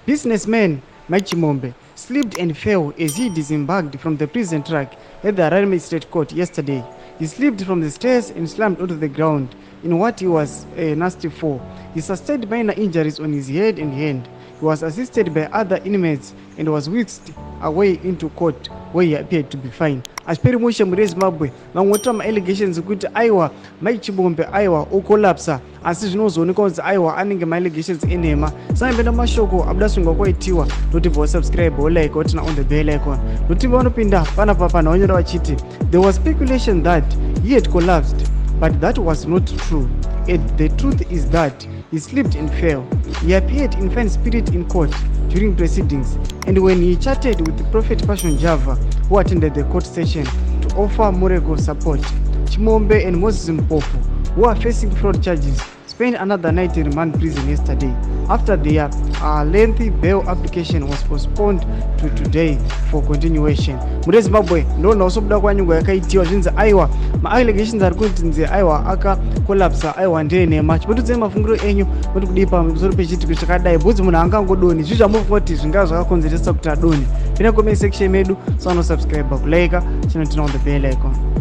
Businessman Mike Chimombe slipped and fell as he disembarked from the prison truck at the Harare Magistrate Court yesterday. He slipped from the stairs and slammed onto the ground in what he was nasty fall. He sustained minor injuries on his head and hand. He was assisted by other inmates and was whisked away into court where he appeared to be fine. Achipiri mushe muri Zimbabwe vamwe allegations kuti aiwa Mike Chimombe aiwa okolapsa asi zvinozooneka kuti aiwa anenge allegations enhema. Sanapenda mashoko abudasungwa kwaitiwa noti subscribe or like or on the bell icon. Noti vanopinda panapa vanonyora vachiti there was speculation that he had collapsed, but that was not true. And the truth is that he slipped and fell. He appeared in fine spirit in court during proceedings, and when he chatted with the Prophet Passion Java, who attended the court session to offer moral support, Chimombe and Moses Mpofu, who are facing fraud charges, spent another night in remand prison yesterday after their lengthy bail application was postponed to today for continuation. Muri Zimbabwe ndona usobuda kwanyungu yakaitiwa zvinzi aiwa ma-allegations ari kuti nzi aiwa akakolapsa aiwa ndenhema chipotudze mafungiro enyu kuti kudipa musoro pechitiko chakadai bvudzi munhu angangodoni zvizvi zvamufunga kuti zvingava zvakakonzeresa kuti adoni. Pina comment section medu, so subscribe, kulike, channel on the bell icon.